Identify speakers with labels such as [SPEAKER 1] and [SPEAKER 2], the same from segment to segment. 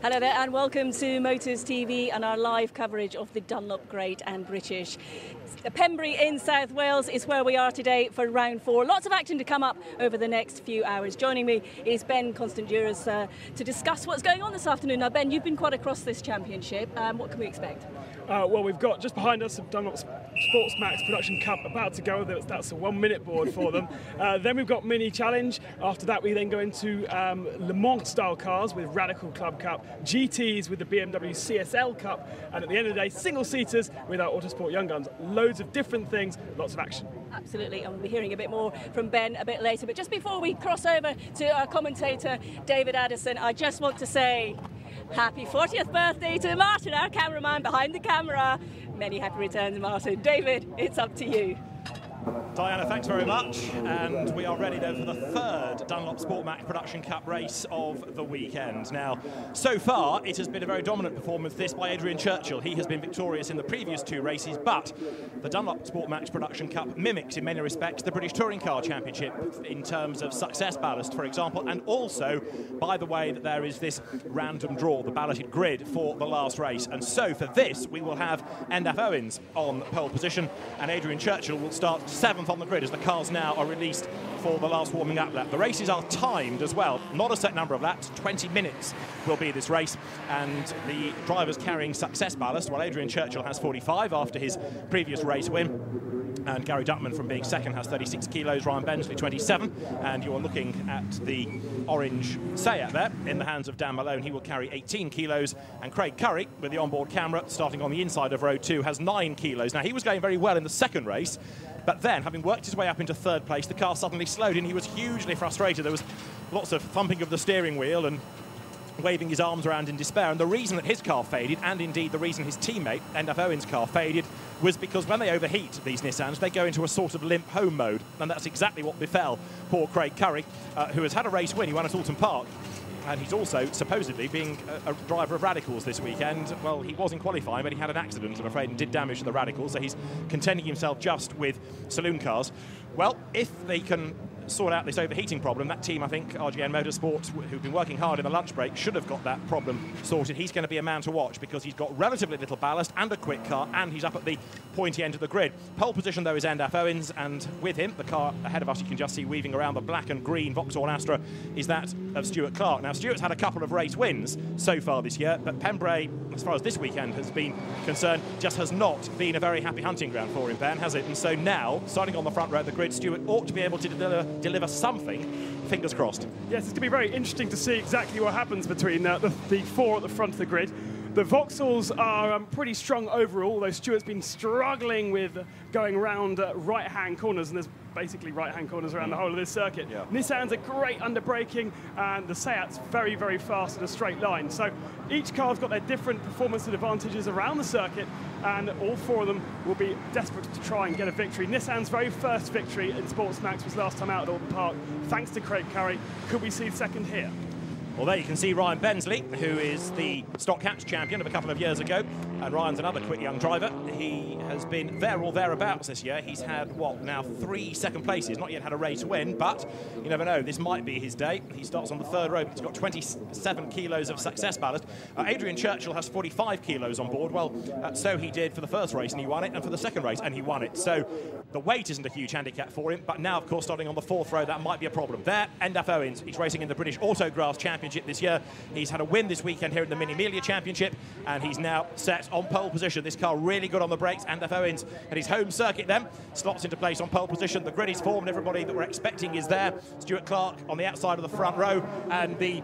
[SPEAKER 1] Hello there and welcome to Motors TV and our live coverage of the Dunlop Great and British. Pembrey in South Wales is where we are today for round 4. Lots of action to come up over the next few hours. Joining me is Ben Constantduras to discuss what's going on this afternoon. Now Ben, you've been quite across this championship. What can we expect?
[SPEAKER 2] Well, we've got just behind us Dunlop Sports Maxx Production Cup about to go. That's a 1 minute board for them. Then we've got Mini Challenge. After that, we then go into Le Mans style cars with Radical Club Cup, GTs with the BMW CSL Cup, and at the end of the day, single seaters with our Autosport Young Guns. Loads of different things, lots of action.
[SPEAKER 1] Absolutely, and we'll be hearing a bit more from Ben a bit later. But just before we cross over to our commentator, David Addison, I just want to say happy 40th birthday to Martin, our cameraman behind the camera. Many happy returns, Martin. David, it's up to you.
[SPEAKER 3] Diana, thanks very much. And we are ready then for the third Dunlop Sport Maxx Production Cup race of the weekend. Now, so far, it has been a very dominant performance, this by Adrian Churchill. He has been victorious in the previous 2 races, but the Dunlop Sport Maxx Production Cup mimics, in many respects, the British Touring Car Championship in terms of success ballast, for example, and also by the way that there is this random draw, the balloted grid for the last race. And so for this, we will have Endaf Owens on pole position, and Adrian Churchill will start 7th on the grid as the cars now are released for the last warming up lap. The races are timed as well, not a set number of laps, 20 minutes will be this race, and the drivers carrying success ballast, while Adrian Churchill has 45 after his previous race win, and Gary Duckman from being second has 36 kilos, Ryan Bensley 27, and you're looking at the orange Seat there in the hands of Dan Malone. He will carry 18 kilos, and Craig Currie with the onboard camera starting on the inside of row 2 has 9 kilos. Now he was going very well in the second race, but then, having worked his way up into 3rd place, the car suddenly slowed and he was hugely frustrated. There was lots of thumping of the steering wheel and waving his arms around in despair. And the reason that his car faded, and indeed the reason his teammate, Endaf Owens' car, faded, was because when they overheat, these Nissans, they go into a sort of limp home mode. And that's exactly what befell poor Craig Currie, who has had a race win. He won at Alton Park. And he's also supposedly being a driver of Radicals this weekend. Well, he was in qualifying, but he had an accident, I'm afraid, and did damage to the Radicals. So he's contenting himself just with saloon cars. Well, if they can sort out this overheating problem, that team, I think, RGN Motorsport, who've been working hard in the lunch break, should have got that problem sorted. He's going to be a man to watch because he's got relatively little ballast and a quick car, and he's up at the pointy end of the grid. Pole position, though, is Endaf Owens, and with him, the car ahead of us, you can just see weaving around the black and green Vauxhall Astra, is that of Stuart Clark. Now, Stuart's had a couple of race wins so far this year, but Pembrey, as far as this weekend has been concerned, just has not been a very happy hunting ground for him, Ben, has it? And so now, starting on the front row of the grid, Stuart ought to be able to deliver something, fingers crossed.
[SPEAKER 2] Yes, it's going to be very interesting to see exactly what happens between the 4 at the front of the grid. The Vauxhalls are pretty strong overall, although Stuart's been struggling with going around right-hand corners, and there's basically right-hand corners around the whole of this circuit. Yeah. Nissans are great under braking, and the Seat's very, very fast in a straight line. So each car's got their different performance advantages around the circuit, and all 4 of them will be desperate to try and get a victory. Nissan's very first victory in Sports Maxx was last time out at Alton Park, thanks to Craig Currie. Could we see second here?
[SPEAKER 3] Well, there you can see Ryan Bensley, who is the Stock Caps champion of a couple of years ago, and Ryan's another quick young driver. He has been there or thereabouts this year. He's had, what, now 3 second places, not yet had a race win, but you never know, this might be his day. He starts on the 3rd row, he's got 27 kilos of success ballast. Adrian Churchill has 45 kilos on board. Well, so he did for the first race, and he won it, and for the second race, and he won it. So the weight isn't a huge handicap for him, but now, of course, starting on the 4th row, that might be a problem. There, Endaf Owens, he's racing in the British Autograss Championship this year. He's had a win this weekend here in the Mini Amelia Championship, and he's now set on pole position. This car really good on the brakes. Endaf Owens at his home circuit then slots into place on pole position. The grid is formed, everybody that we're expecting is there. Stuart Clark on the outside of the front row, and the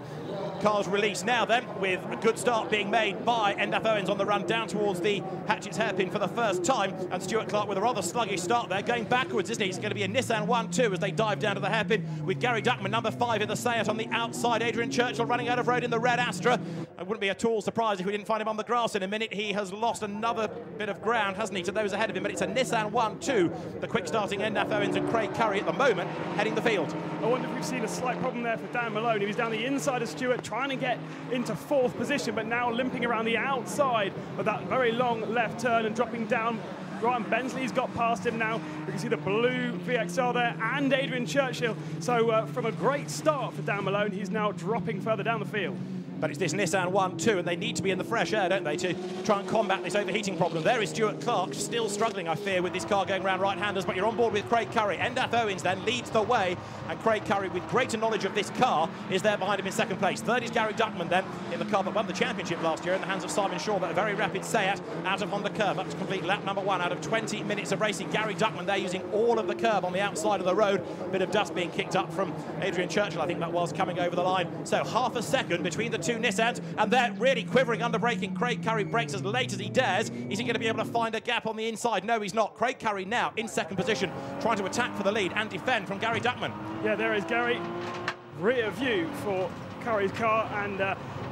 [SPEAKER 3] car's released now then, with a good start being made by Endaf Owens on the run down towards the Hatchett's hairpin for the first time, and Stuart Clark with a rather sluggish start there, going backwards, isn't he? It's going to be a Nissan 1-2 as they dive down to the hairpin, with Gary Duckman, number 5 in the Seat on the outside. Adrian Churchill running out of road in the red Astra. It wouldn't be at all surprised if we didn't find him on the grass in a minute. He has lost another bit of ground, hasn't he, to those ahead of him, but it's a Nissan 1-2. The quick starting Endaf Owens and Craig Currie at the moment heading the field.
[SPEAKER 2] I wonder if we've seen a slight problem there for Dan Malone. He was down the inside of Stuart trying to get into 4th position, but now limping around the outside of that very long left turn and dropping down. Ryan Bensley's got past him now. We can see the blue VXR there and Adrian Churchill. So from a great start for Dan Malone, he's now dropping further down the field.
[SPEAKER 3] But it's this Nissan 1-2, and they need to be in the fresh air, don't they, to try and combat this overheating problem. There is Stuart Clark, still struggling, I fear, with this car going around right-handers, but you're on board with Craig Currie. Endaf Owens then leads the way, and Craig Currie, with greater knowledge of this car, is there behind him in second place. Third is Gary Duckman then, in the car that won the championship last year in the hands of Simon Shaw, but a very rapid Seat out of Honda Curve up to complete lap number 1 out of 20 minutes of racing. Gary Duckman there using all of the curb on the outside of the road. Bit of dust being kicked up from Adrian Churchill, I think that was, coming over the line. So half a second between the two Nissans, and they're really quivering under braking. Craig Currie brakes as late as he dares. Is he going to be able to find a gap on the inside? No, he's not. Craig Currie now in second position, trying to attack for the lead and defend from Gary Duckman.
[SPEAKER 2] Yeah, there is Gary. Rear view for Currie's car, and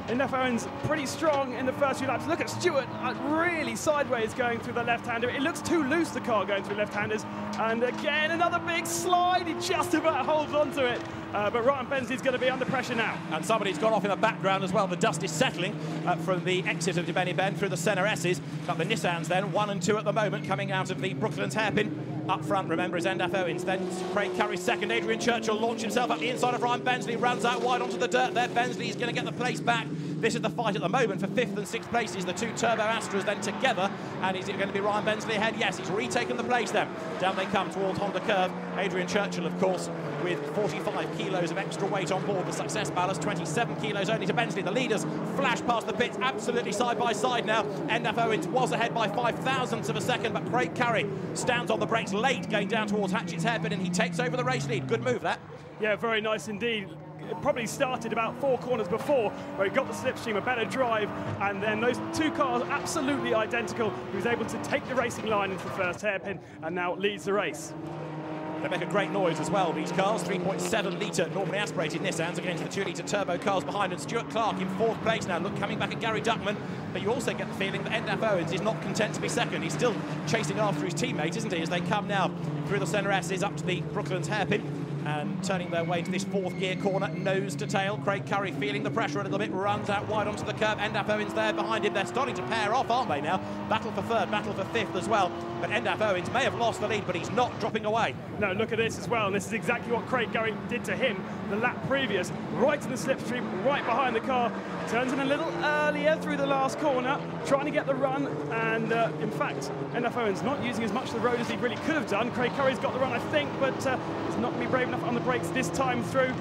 [SPEAKER 2] Endaf Owens pretty strong in the first few laps. Look at Stewart, really sideways going through the left-hander. It looks too loose, the car going through left-handers. And again, another big slide. He just about holds onto it. But Ryan Bensley's going to be under pressure now.
[SPEAKER 3] And somebody's gone off in the background as well. The dust is settling from the exit of Benny Ben through the centre S's. But the Nissans then, 1 and 2 at the moment, coming out of the Brooklands hairpin. Up front, remember, is Endaf Owens. Then Craig Currie second. Adrian Churchill launched himself up the inside of Ryan Bensley. Runs out wide onto the dirt there. Bensley is going to get the place back. This is the fight at the moment for 5th and 6th places. The two Turbo Astras then together. And is it going to be Ryan Bensley ahead? Yes, he's retaken the place then. Down they come towards Honda Curve. Adrian Churchill, of course, with 45 kilos of extra weight on board the success ballast, 27 kilos only to Bensley. The leaders flash past the pits, absolutely side by side now. Endaf Owens was ahead by 5,000ths of a second, but Craig Currie stands on the brakes late, going down towards Hatchett's hairpin, and he takes over the race lead. Good move, that.
[SPEAKER 2] Yeah, very nice indeed. It probably started about 4 corners before, where he got the slipstream, a better drive, and then those two cars absolutely identical. He was able to take the racing line into the first hairpin, and now leads the race.
[SPEAKER 3] They make a great noise as well, these cars. 3.7 litre normally aspirated Nissans against the 2 litre turbo cars behind, and Stuart Clark in 4th place now. Look, coming back at Gary Duckman, but you also get the feeling that Endaf Owens is not content to be second. He's still chasing after his teammate, isn't he, as they come now through the centre S's up to the Brooklands hairpin and turning their way into this 4th gear corner, nose to tail. Craig Currie feeling the pressure a little bit, runs out wide onto the curb. Endaf Owens there behind him. They're starting to pair off, aren't they now? Battle for 3rd, battle for 5th as well. But Endaf Owens may have lost the lead, but he's not dropping away.
[SPEAKER 2] No, look at this as well, and this is exactly what Craig Currie did to him the lap previous. Right in the slipstream, right behind the car. Turns in a little earlier through the last corner, trying to get the run, and in fact, Endaf Owens not using as much of the road as he really could have done. Craig Currie's got the run, I think, but he's not going to be brave enough on the brakes this time through.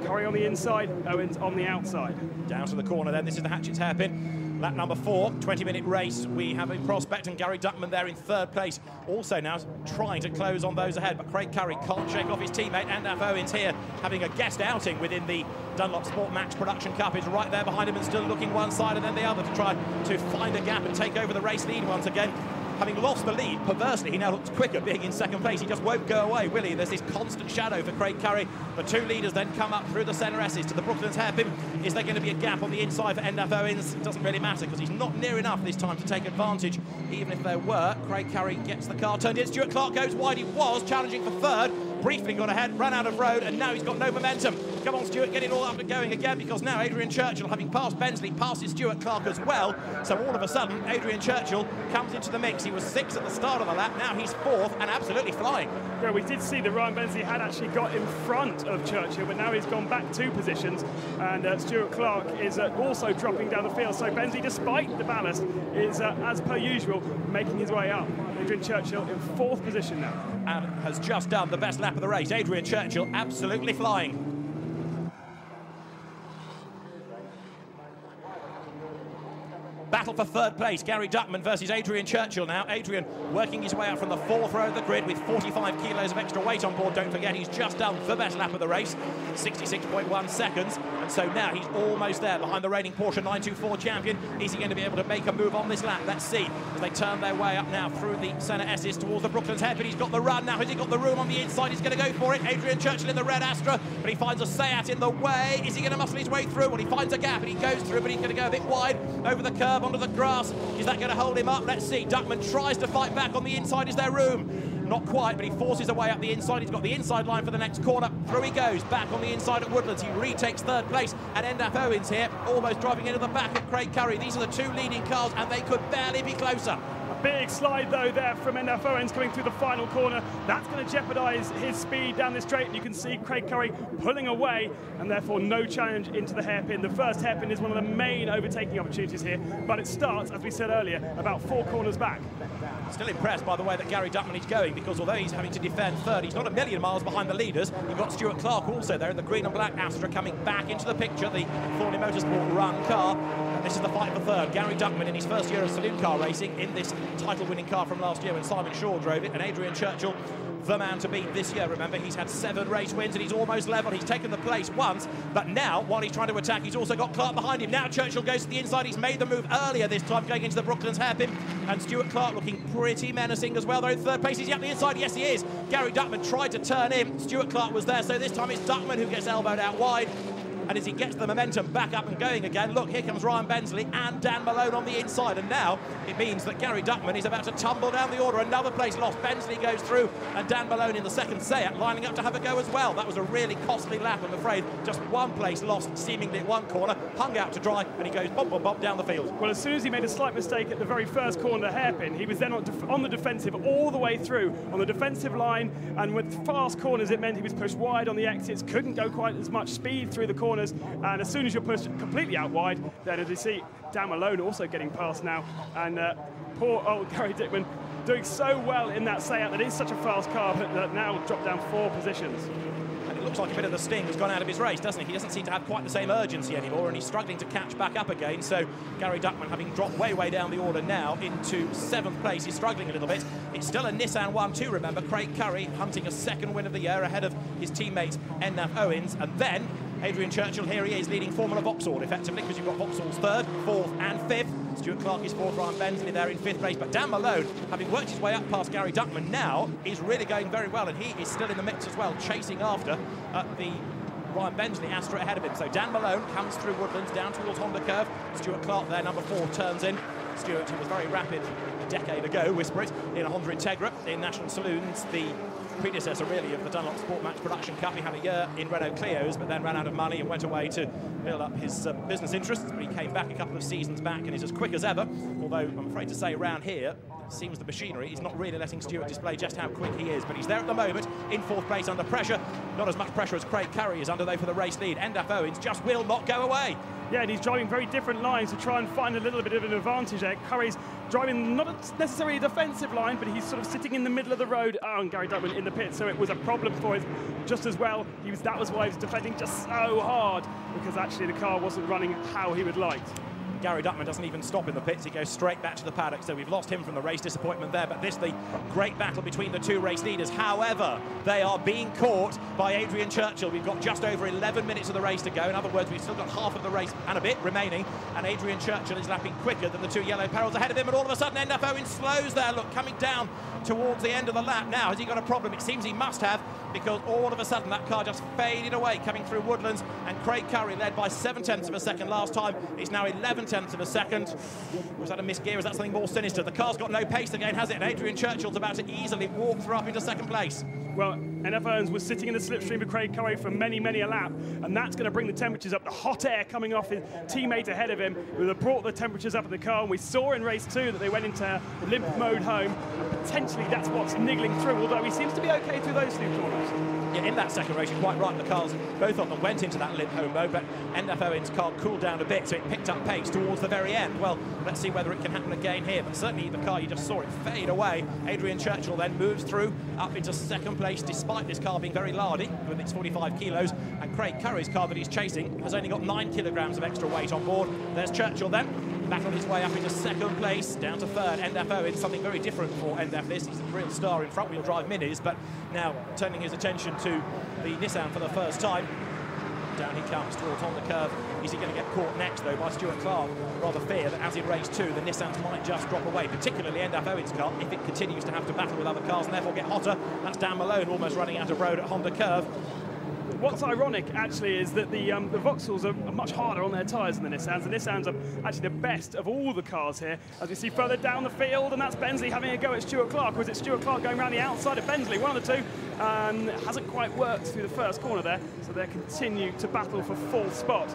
[SPEAKER 2] Currie on the inside, Owens on the outside.
[SPEAKER 3] Down to the corner then, this is the Hatchett's hairpin. Lap number 4, 20-minute race. We have a prospect, and Gary Duckman there in 3rd place. Also now trying to close on those ahead, but Craig Currie can't shake off his teammate. Endaf Owens here having a guest outing within the Dunlop Sport Maxx Production Cup, is right there behind him and still looking one side and then the other to try to find a gap and take over the race lead once again. Having lost the lead, perversely, he now looks quicker being in 2nd place. He just won't go away, will he? There's this constant shadow for Craig Currie. The 2 leaders then come up through the centre S's to the Brooklands hairpin. Is there going to be a gap on the inside for Endaf Owens? It doesn't really matter because he's not near enough this time to take advantage. Even if there were, Craig Currie gets the car turned in. Stuart Clark goes wide. He was challenging for 3rd. Briefly got ahead, ran out of road, and now he's got no momentum. Come on, Stuart, get it all up and going again, because now Adrian Churchill, having passed Bensley, passes Stuart Clark as well. So all of a sudden, Adrian Churchill comes into the mix. He was 6th at the start of the lap, now he's 4th and absolutely flying.
[SPEAKER 2] Yeah, we did see that Ryan Bensley had actually got in front of Churchill, but now he's gone back 2 positions, and Stuart Clark is also dropping down the field. So Bensley, despite the ballast, is, as per usual, making his way up. Adrian Churchill in 4th position now.
[SPEAKER 3] And has just done the best lap of the race. Adrian Churchill absolutely flying. Battle for 3rd place, Gary Duckman versus Adrian Churchill now. Adrian working his way up from the 4th row of the grid with 45 kilos of extra weight on board. Don't forget, he's just done the best lap of the race, 66.1 seconds. And so now he's almost there behind the reigning Porsche 924 champion. Is he going to be able to make a move on this lap? Let's see as they turn their way up now through the centre S's towards the Brooklands hairpin. He's got the run now. Has he got the room on the inside? He's going to go for it. Adrian Churchill in the red Astra, but he finds a Seat in the way. Is he going to muscle his way through? Well, he finds a gap and he goes through, but he's going to go a bit wide over the curb onto the grass. Is that going to hold him up? Let's see. Duckman tries to fight back on the inside. Is there room? Not quite, but he forces away up the inside. He's got the inside line for the next corner. Through he goes, back on the inside at Woodlands. He retakes 3rd place, and Endaf Owens here, almost driving into the back of Craig Currie. These are the 2 leading cars, and they could barely be closer.
[SPEAKER 2] big slide though there from NF Owens coming through the final corner. That's going to jeopardise his speed down this straight, and you can see Craig Currie pulling away, and therefore no challenge into the hairpin. The first hairpin is one of the main overtaking opportunities here, but it starts, as we said earlier, about 4 corners back.
[SPEAKER 3] Still impressed by the way that Gary Duckman is going, because although he's having to defend third, he's not a million miles behind the leaders. You've got Stuart Clark also there in the green and black Astra coming back into the picture, the Thornley Motorsport run car. And this is the fight for third. Gary Duckman in his first year of saloon car racing in this title-winning car from last year when Simon Shaw drove it, and Adrian Churchill, the man to beat this year. Remember, he's had 7 race wins and he's almost level. He's taken the place once, but now, while he's trying to attack, he's also got Clark behind him. Now Churchill goes to the inside. He's made the move earlier this time, going into the Brooklands hairpin, and Stuart Clark looking pretty menacing as well. They're in third place. He's up the inside. Yes, he is. Gary Duckman tried to turn in. Stuart Clark was there, so this time it's Duckman who gets elbowed out wide. And as he gets the momentum back up and going again, look, here comes Ryan Bensley and Dan Malone on the inside. And now it means that Gary Duckman is about to tumble down the order. Another place lost. Bensley goes through, and Dan Malone in the second Seat lining up to have a go as well. That was a really costly lap, I'm afraid. Just one place lost, seemingly at one corner, hung out to dry, and he goes bump, bump, bump down the field.
[SPEAKER 2] Well, as soon as he made a slight mistake at the very first corner hairpin, he was then on the defensive all the way through, on the defensive line, and with fast corners it meant he was pushed wide on the exits, couldn't go quite as much speed through the corners, and as soon as you're pushed completely out wide, then as you see, Dan Malone also getting past now, and poor old Gary Duckman doing so well in that Seat that is such a fast car, but that now dropped down 4 positions.
[SPEAKER 3] And it looks like a bit of the sting has gone out of his race, doesn't he? He doesn't seem to have quite the same urgency anymore, and he's struggling to catch back up again. So Gary Duckman, having dropped way, way down the order now into 7th place, he's struggling a little bit. It's still a Nissan 1-2, remember. Craig Currie hunting a 2nd win of the year ahead of his teammate NF Owens, and then Adrian Churchill, here he is, leading Formula Vauxhall effectively, because you've got Vauxhall's 3rd, 4th and 5th. Stuart Clark is 4th, Ryan Bensley there in 5th place. But Dan Malone, having worked his way up past Gary Duckman, now is really going very well, and he is still in the mix as well, chasing after the Ryan Bensley Astra ahead of him. So Dan Malone comes through Woodlands down towards Honda Curve. Stuart Clark there, number 4, turns in. Stuart, who was very rapid a decade ago, whisper it, in a Honda Integra in National Saloons, the predecessor really of the Dunlop Sport Match Production Cup. He had a year in Renault Clios, but then ran out of money and went away to build up his business interests. But he came back a couple of seasons back and is as quick as ever, although I'm afraid to say around here, seems the machinery is not really letting Stuart display just how quick he is. But he's there at the moment, in 4th place under pressure. Not as much pressure as Craig Currie is under, though, for the race lead. NF Owens just will not go away.
[SPEAKER 2] Yeah, and he's driving very different lines to try and find a little bit of an advantage there. Currie's driving not necessarily a defensive line, but he's sort of sitting in the middle of the road. Oh, and Gary Duckman in the pit, so it was a problem for him just as well. That was why he was defending just so hard, because actually the car wasn't running how he would like.
[SPEAKER 3] Gary Duckman doesn't even stop in the pits, he goes straight back to the paddock, so we've lost him from the race, disappointment there, but this, the great battle between the 2 race leaders. However, they are being caught by Adrian Churchill. We've got just over 11 minutes of the race to go. In other words, we've still got half of the race and a bit remaining, and Adrian Churchill is lapping quicker than the 2 yellow perils ahead of him, and all of a sudden NF Owens slows there, look, coming down towards the end of the lap now. Has he got a problem? It seems he must have, because all of a sudden that car just faded away coming through Woodlands, and Craig Currie, led by 7/10 of a second last time, is now 11/10 of a second. Was that a misgear? Is that something more sinister? The car's got no pace again, has it? And Adrian Churchill's about to easily walk through up into 2nd place.
[SPEAKER 2] Well, NF Owens was sitting in the slipstream of Craig Currie for many, many a lap, and that's going to bring the temperatures up. The hot air coming off his teammate ahead of him would have brought the temperatures up in the car, and we saw in race 2 that they went into limp mode home, and potentially that's what's niggling through, although he seems to be okay through those 2 corners.
[SPEAKER 3] Yeah, in that second race, you're quite right, the cars, both of them went into that limp home mode, but NF Owens' car cooled down a bit, so it picked up pace towards the very end. Well, let's see whether it can happen again here, but certainly the car, you just saw it fade away. Adrian Churchill then moves through up into 2nd place, despite this car being very lardy with its 45 kilos, and Craig Currie's car that he's chasing has only got 9 kilograms of extra weight on board. There's Churchill then, back on his way up into 2nd place, down to 3rd. NF Owens, something very different for NF this. He's a real star in front-wheel drive minis, but now turning his attention to the Nissan for the first time. Down he comes towards Honda Curve. Is he going to get caught next, though, by Stuart Clark? Rather fear that, as in race 2, the Nissans might just drop away, particularly NF Owens' car, if it continues to have to battle with other cars and therefore get hotter. That's Dan Malone almost running out of road at Honda Curve.
[SPEAKER 2] What's ironic, actually, is that the Vauxhalls are much harder on their tyres than the Nissans. The Nissans are actually the best of all the cars here, as we see further down the field, and that's Bensley having a go at Stuart Clark. Or is it Stuart Clark going around the outside of Bensley? One of the 2. Hasn't quite worked through the first corner there, so they continue to battle for 4th spot.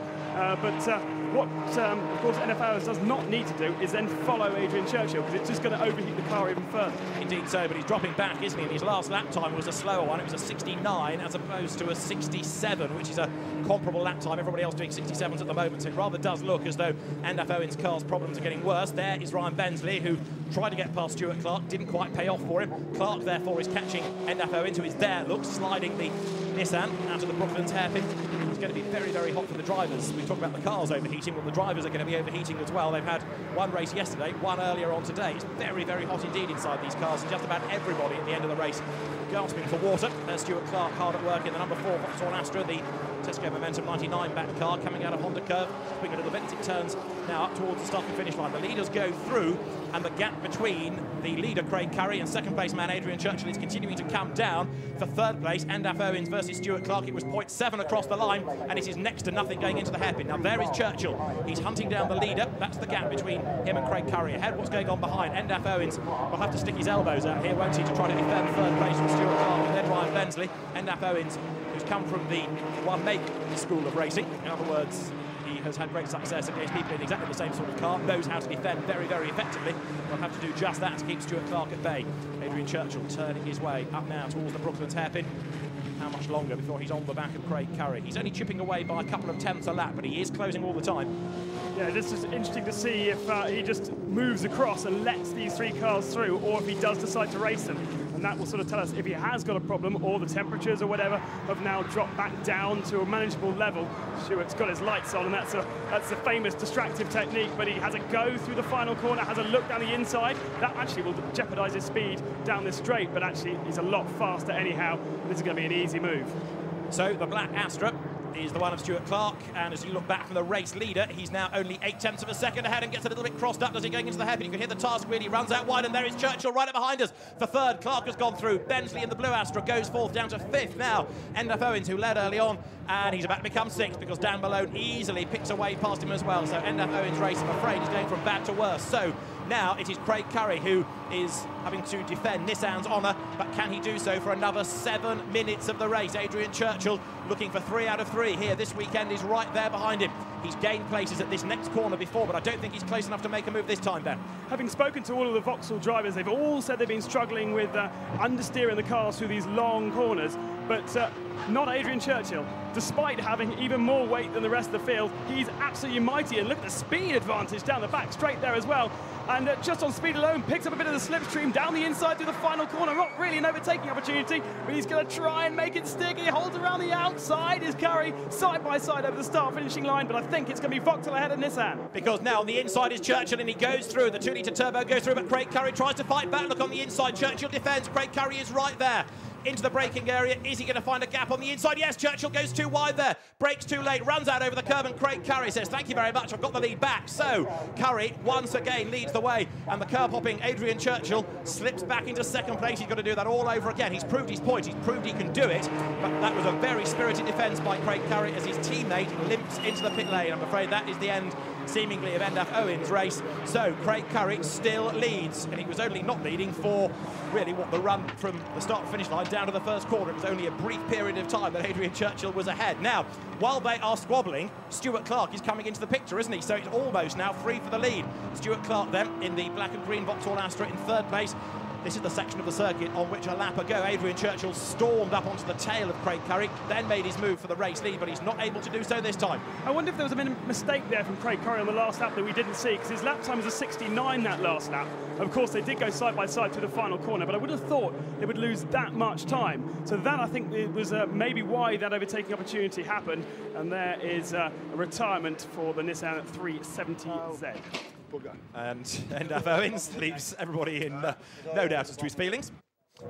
[SPEAKER 2] What, of course, NFL does not need to do is then follow Adrian Churchill, because it's just going to overheat the car even further.
[SPEAKER 3] Indeed so, but he's dropping back, isn't he? And his last lap time was a slower one. It was a 69 as opposed to a 67, which is a comparable lap time. Everybody else doing 67s at the moment, so it rather does look as though Endaf Owen's car's problems are getting worse. There is Ryan Bensley, who tried to get past Stuart Clark, didn't quite pay off for him. Clark, therefore, is catching Endaf Owen, who is there, look, sliding the Nissan out of the Brooklands hairpin. It's going to be very, very hot for the drivers. We talk about the cars overheating, well, the drivers are going to be overheating as well. They've had one race yesterday, one earlier on today. It's very, very hot indeed inside these cars, and just about everybody at the end of the race gasping for water. There's Stuart Clark hard at work in the number 4 Vauxhall Astra, the Tesco Momentum 99 back car, coming out of Honda Curve, swing a little bit as it turns now up towards the start and finish line. The leaders go through, and the gap between the leader Craig Currie and second place man Adrian Churchill is continuing to come down. For third place, Endaf Owens versus Stuart Clark, it was 0.7 across the line, and it is next to nothing going into the hairpin. Now there is Churchill, he's hunting down the leader. That's the gap between him and Craig Currie. Ahead, what's going on behind? Endaf Owens will have to stick his elbows out here, won't he, to try to defend third place from Stuart Clark, and then Ryan Bensley. Endaf Owens, who's come from the one make school of racing, in other words, he has had great success against people in exactly the same sort of car, knows how to defend very, very effectively. Will have to do just that to keep Stuart Clark at bay. Adrian Churchill turning his way up now towards the Brooklands hairpin. How much longer before he's on the back of Craig Currie? He's only chipping away by a couple of tenths a lap, but he is closing all the time.
[SPEAKER 2] Yeah, this is interesting to see if he just moves across and lets these three cars through, or if he does decide to race them. And that will sort of tell us if he has got a problem, or the temperatures or whatever have now dropped back down to a manageable level. Stuart's got his lights on, and that's the famous distractive technique, but he has a go through the final corner, has a look down the inside. That actually will jeopardise his speed down this straight, but actually he's a lot faster anyhow. This is going to be an easy move.
[SPEAKER 3] So the black Astra is the one of Stuart Clark, and as you look back from the race leader, he's now only 8 tenths of a second ahead and gets a little bit crossed up as he going into the hairpin. You can hear the task wheel, he runs out wide, and there is Churchill right up behind us. For third, Clark has gone through. Bensley in the blue Astra goes fourth, down to fifth now. Endaf Owens, who led early on, and he's about to become sixth because Dan Malone easily picks away past him as well. So Endaf Owens' race, I'm afraid, is going from bad to worse. So now it is Craig Currie who is having to defend Nissan's honour, but can he do so for another 7 minutes of the race? Adrian Churchill looking for 3 out of 3 here this weekend is right there behind him. He's gained places at this next corner before, but I don't think he's close enough to make a move this time, Ben.
[SPEAKER 2] Having spoken to all of the Vauxhall drivers, they've all said they've been struggling with understeering the cars through these long corners, but not Adrian Churchill. Despite having even more weight than the rest of the field, he's absolutely mighty, and look at the speed advantage down the back straight there as well. And just on speed alone, picks up a bit of the slipstream down the inside through the final corner. Not really an overtaking opportunity, but he's going to try and make it stick. He holds around the outside. Is Currie side by side over the start-finishing line, but I think it's going to be Vauxhall ahead of Nissan.
[SPEAKER 3] Because now on the inside is Churchill, and he goes through. The 2-litre turbo goes through, but Craig Currie tries to fight back. Look on the inside, Churchill defends. Craig Currie is right there. Into the braking area. Is he going to find a gap on the inside? Yes, Churchill goes too wide there. Brakes too late, runs out over the curb, and Craig Currie says, thank you very much, I've got the lead back. So Currie once again leads the way, and the curb-hopping Adrian Churchill slips back into second place. He's got to do that all over again. He's proved his point. He's proved he can do it, but that was a very spirited defence by Craig Currie as his teammate limps into the pit lane. I'm afraid that is the end, seemingly, of Endaf Owens' race. So Craig Currie still leads, and he was only not leading for really what the run from the start-finish line down to the first corner. It was only a brief period of time that Adrian Churchill was ahead. Now, while they are squabbling, Stuart Clark is coming into the picture, isn't he? So it's almost now free for the lead. Stuart Clark then in the black and green Vauxhall Astra in third place. This is the section of the circuit on which a lap ago Adrian Churchill stormed up onto the tail of Craig Currie, then made his move for the race lead, but he's not able to do so this time.
[SPEAKER 2] I wonder if there was a mistake there from Craig Currie on the last lap that we didn't see, because his lap time was a 69 that last lap. Of course, they did go side by side to the final corner, but I would have thought they would lose that much time. So that, I think, it was maybe why that overtaking opportunity happened, and there is a retirement for the Nissan 370Z.
[SPEAKER 3] And Endaf Owens leaves everybody in no doubt as to his feelings.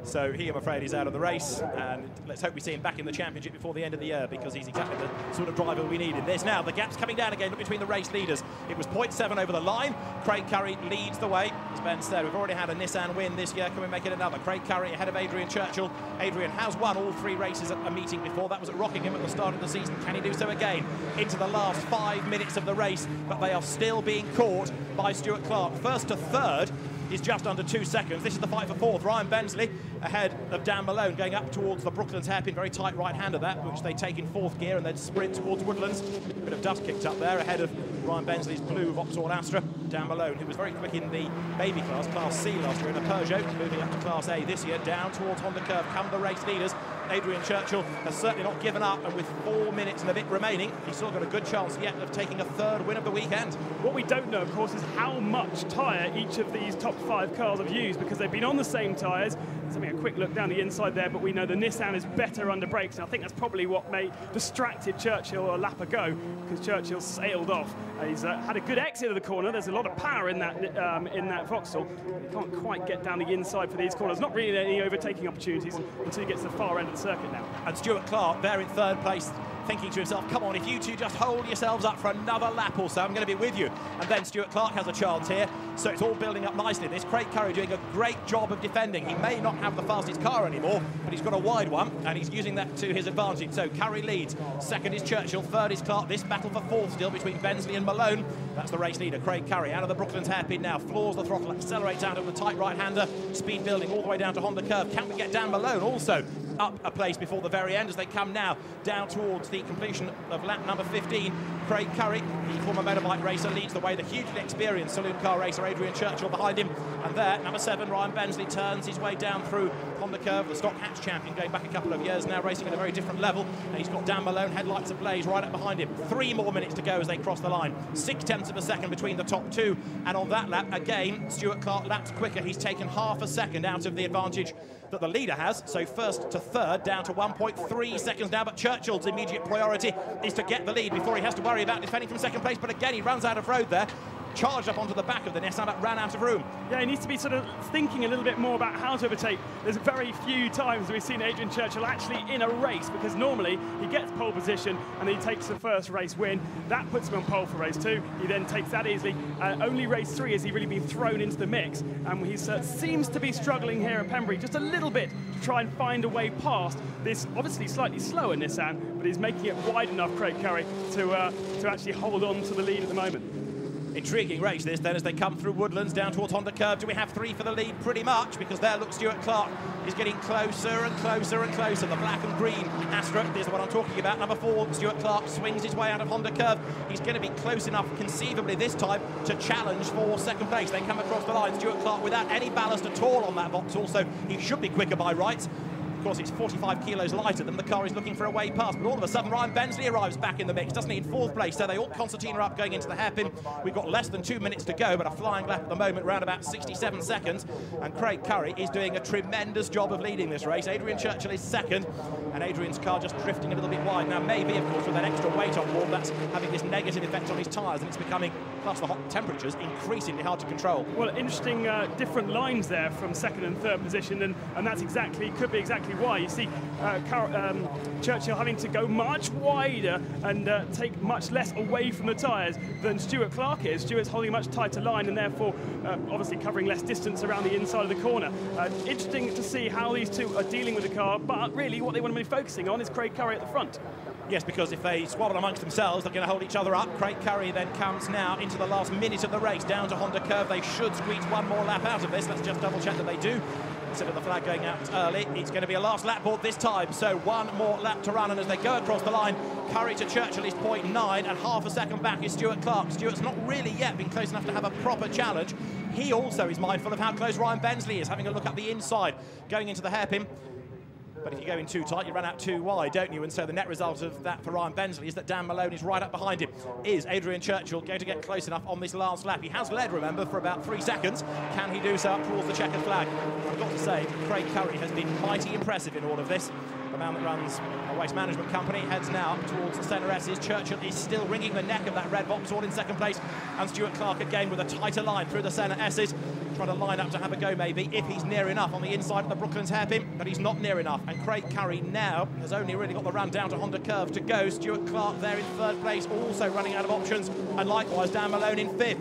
[SPEAKER 3] So he, I'm afraid, is out of the race, and let's hope we see him back in the championship before the end of the year, because he's exactly the sort of driver we need in this. Now, the gap's coming down again between the race leaders. It was 0.7 over the line. Craig Currie leads the way. As Ben said, we've already had a Nissan win this year. Can we make it another? Craig Currie ahead of Adrian Churchill. Adrian has won all 3 races at a meeting before. That was at Rockingham at the start of the season. Can he do so again? Into the last 5 minutes of the race, but they are still being caught by Stuart Clark. First to third is just under 2 seconds. This is the fight for fourth. Ryan Bensley ahead of Dan Malone, going up towards the Brooklands hairpin. Very tight right hand of that, which they take in fourth gear and then sprint towards Woodlands. Bit of dust kicked up there ahead of Ryan Bensley's blue Vauxhall Astra. Dan Malone, who was very quick in the baby class C last year in a Peugeot, moving up to Class A this year. Down towards Honda Curve come the race leaders. Adrian Churchill has certainly not given up, and with 4 minutes and a bit remaining, he's still got a good chance yet of taking a third win of the weekend.
[SPEAKER 2] What we don't know, of course, is how much tyre each of these top 5 cars have used, because they've been on the same tyres. Let's have a quick look down the inside there, but we know the Nissan is better under brakes, and I think that's probably what distracted Churchill a lap ago, because Churchill sailed off. He's had a good exit of the corner. There's a lot of power in that Vauxhall. He can't quite get down the inside for these corners. Not really any overtaking opportunities until he gets to the far end of the circuit now.
[SPEAKER 3] And Stuart Clark there in third place, thinking to himself, come on, if you two just hold yourselves up for another lap or so, I'm going to be with you. And then Stuart Clark has a chance here, so it's all building up nicely. This Craig Currie doing a great job of defending. He may not have the fastest car anymore, but he's got a wide one, and he's using that to his advantage. So Currie leads, second is Churchill, third is Clark. This battle for fourth still between Bensley and Malone. That's the race leader, Craig Currie, out of the Brooklands hairpin now, floors the throttle, accelerates out of the tight right-hander, speed building all the way down to Honda Curve. Can we get Dan Malone also up a place before the very end as they come now down towards the completion of lap number 15. Craig Currie, the former motorbike racer, leads the way. The hugely experienced saloon car racer Adrian Churchill behind him. And there, number 7, Ryan Bensley, turns his way down through Honda Curve, the stock hatch champion going back a couple of years now, racing at a very different level. And he's got Dan Malone, headlights ablaze, right up behind him. 3 more minutes to go as they cross the line. 0.6 of a second between the top 2. And on that lap, again, Stuart Clark laps quicker. He's taken half a second out of the advantage that the leader has, so first to third, down to 1.3 seconds now, but Churchill's immediate priority is to get the lead before he has to worry about defending from second place, but again he runs out of road there, charged up onto the back of the Nissan, but ran out of room.
[SPEAKER 2] Yeah, he needs to be sort of thinking a little bit more about how to overtake. There's very few times we've seen Adrian Churchill actually in a race, because normally he gets pole position and he takes the first race win. That puts him on pole for race 2. He then takes that easily. Only race 3 has he really been thrown into the mix, and he seems to be struggling here at Pembrey just a little bit to try and find a way past this obviously slightly slower Nissan, but he's making it wide enough, Craig Currie, to actually hold on to the lead at the moment.
[SPEAKER 3] Intriguing race this then as they come through Woodlands down towards Honda Curve. Do we have 3 for the lead? Pretty much, because there looks Stuart Clark is getting closer and closer and closer. The black and green Astra is what I'm talking about. Number 4, Stuart Clark swings his way out of Honda Curve. He's going to be close enough conceivably this time to challenge for second place. They come across the line. Stuart Clark without any ballast at all on that Vauxhall, so he should be quicker by rights. Of course, it's 45 kilos lighter than the car is looking for a way past, but all of a sudden Ryan Bensley arrives back in the mix, doesn't he, in 4th place, so they all concertina up going into the hairpin. We've got less than 2 minutes to go, but a flying lap at the moment, around about 67 seconds, and Craig Currie is doing a tremendous job of leading this race. Adrian Churchill is second, and Adrian's car just drifting a little bit wide. Now, maybe, of course, with that extra weight on board, that's having this negative effect on his tyres, and it's becoming, plus the hot temperatures, increasingly hard to control.
[SPEAKER 2] Well, interesting different lines there from 2nd and 3rd position, and that's could be exactly why. You see Churchill having to go much wider and take much less away from the tyres than Stuart Clark is. Stuart's holding a much tighter line and therefore obviously covering less distance around the inside of the corner. Interesting to see how these two are dealing with the car, but really what they want to be focusing on is Craig Currie at the front.
[SPEAKER 3] Yes, because if they squabble amongst themselves, they're going to hold each other up. Craig Currie then comes now into the last minute of the race, down to Honda Curve. They should squeeze one more lap out of this. Let's just double check that they do. Instead of the flag going out early, it's going to be a last lap board this time, so one more lap to run, and as they go across the line, Currie to Churchill is 0.9, and half a second back is Stuart Clark. Stuart's not really yet been close enough to have a proper challenge. He also is mindful of how close Ryan Bensley is, having a look up the inside, going into the hairpin. But if you go in too tight, you run out too wide, don't you? And so the net result of that for Ryan Bensley is that Dan Malone is right up behind him. Is Adrian Churchill going to get close enough on this last lap? He has led, remember, for about 3 seconds. Can he do so up towards the checkered flag? I've got to say, Craig Currie has been mighty impressive in all of this. The man that runs a waste management company heads now towards the centre S's. Churchill is still wringing the neck of that red Vauxhall in second place. And Stuart Clark again with a tighter line through the centre S's. Trying to line up to have a go maybe, if he's near enough on the inside of the Brooklands hairpin, but he's not near enough. And Craig Currie now has only really got the run down to Honda Curve to go. Stuart Clark there in 3rd place, also running out of options. And likewise, Dan Malone in 5th.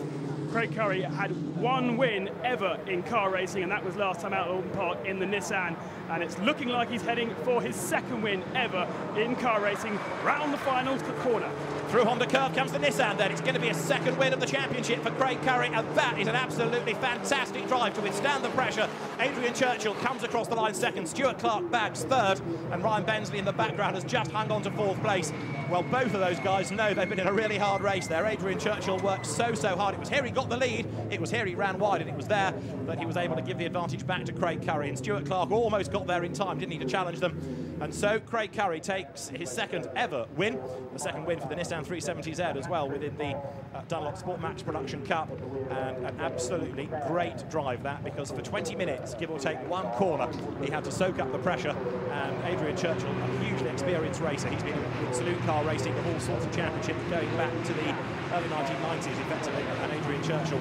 [SPEAKER 2] Craig Currie had 1 win ever in car racing, and that was last time out at Alton Park in the Nissan. And it's looking like he's heading for his 2nd win ever in car racing, round the finals to corner.
[SPEAKER 3] Through Honda Curve comes the Nissan then. It's going to be a second win of the championship for Craig Currie, and that is an absolutely fantastic drive to withstand the pressure. Adrian Churchill comes across the line second, Stuart Clark bags third, and Ryan Bensley in the background has just hung on to fourth place. Well, both of those guys know they've been in a really hard race there. Adrian Churchill worked so hard. It was here he got the lead, it was here he ran wide, and it was there that he was able to give the advantage back to Craig Currie. And Stuart Clark almost got there in time, didn't need to challenge them. And so Craig Currie takes his second ever win, the second win for the Nissan 370Z as well within the Dunlop Sport Max Production Cup. And an absolutely great drive that, because for 20 minutes, give or take one corner, he had to soak up the pressure. And Adrian Churchill, a hugely experienced racer, he's been in salute car racing of all sorts of championships going back to the early 1990s effectively, and Adrian Churchill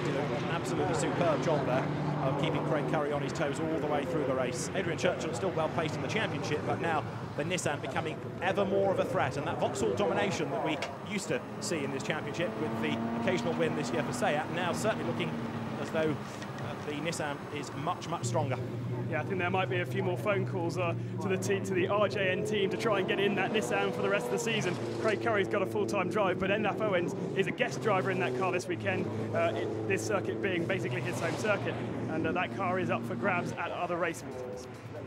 [SPEAKER 3] did an absolutely superb job there of keeping Craig Currie on his toes all the way through the race. Adrian Churchill still well placed in the championship, but now the Nissan becoming ever more of a threat, and that Vauxhall domination that we used to see in this championship with the occasional win this year for Seat, now certainly looking as though the Nissan is much stronger.
[SPEAKER 2] Yeah, I think there might be a few more phone calls to the RJN team to try and get in that Nissan for the rest of the season. Craig Currie's got a full-time drive, but Endaf Owens is a guest driver in that car this weekend, this circuit being basically his home circuit, and that car is up for grabs at other races.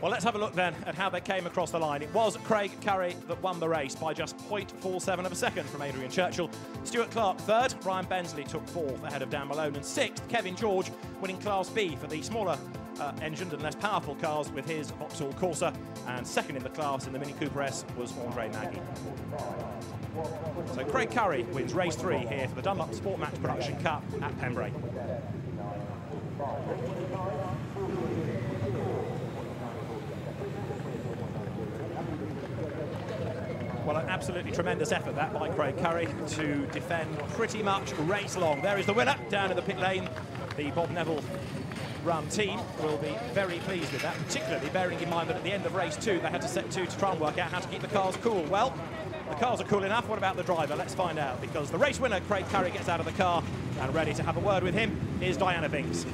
[SPEAKER 3] Well, let's have a look then at how they came across the line. It was Craig Currie that won the race by just 0.47 of a second from Adrian Churchill. Stuart Clark third, Ryan Bensley took fourth ahead of Dan Malone, and sixth, Kevin George winning Class B for the smaller engined and less powerful cars with his Vauxhall Corsa, and second in the class in the Mini Cooper S was Andre Nagy. So Craig Currie wins race 3 here for the Dunlop Sport Max Production Cup at Pembrey. Well, an absolutely tremendous effort that by Craig Currie to defend pretty much race long. There is the winner down in the pit lane. The Bob Neville run team will be very pleased with that, particularly bearing in mind that at the end of race 2 they had to set 2 to try and work out how to keep the cars cool. Well, the cars are cool enough. What about the driver? Let's find out, because the race winner, Craig Currie, gets out of the car, and ready to have a word with him is Diana Vinks.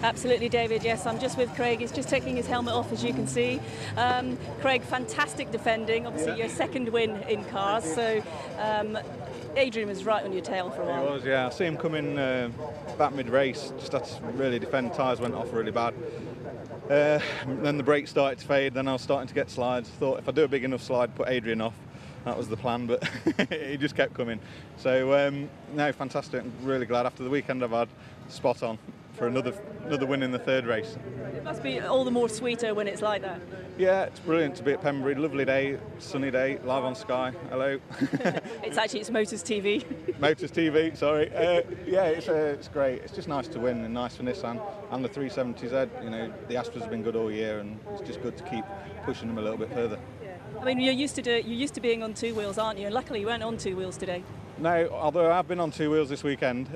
[SPEAKER 1] Absolutely, David. Yes, I'm just with Craig. He's just taking his helmet off, as you can see. Craig, fantastic defending. Obviously, your second win in cars. So Adrian was right on your tail for a while.
[SPEAKER 4] He was, yeah. I see him coming back mid-race. Just had to really defend. Tyres went off really bad. Then the brakes started to fade. Then I was starting to get slides. Thought if I do a big enough slide, put Adrian off. That was the plan, but he just kept coming. So no, fantastic. I'm really glad after the weekend I've had, spot on for another win in the third race.
[SPEAKER 1] It must be all the more sweeter when it's like that.
[SPEAKER 4] Yeah, it's brilliant to be at Pembrey. Lovely day, sunny day, live on Sky. Hello.
[SPEAKER 1] It's Motors TV.
[SPEAKER 4] Motors TV, sorry. Yeah, it's great. It's just nice to win, and nice for Nissan and the 370Z. You know, the Astras have been good all year, and it's just good to keep pushing them a little bit further.
[SPEAKER 1] I mean, you're used to being on 2 wheels, aren't you? And luckily you weren't on 2 wheels today.
[SPEAKER 4] No, although I've been on 2 wheels this weekend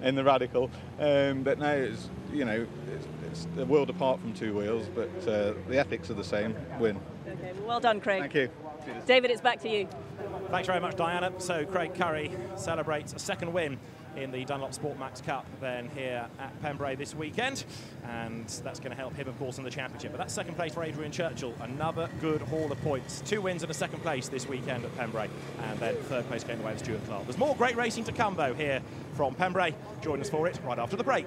[SPEAKER 4] in the Radical, but no, it's a world apart from 2 wheels, but the ethics are the same. Win.
[SPEAKER 1] Okay, well done, Craig.
[SPEAKER 4] Thank you.
[SPEAKER 1] David, it's back to you.
[SPEAKER 3] Thanks very much, Diana. So Craig Currie celebrates a second win in the Dunlop Sport Max Cup then here at Pembrey this weekend, and that's going to help him, of course, in the championship. But that's second place for Adrian Churchill, another good haul of points. 2 wins and a second place this weekend at Pembrey, and then third place came away with Stuart Clark. There's more great racing to come, though, here from Pembrey. Join us for it right after the break.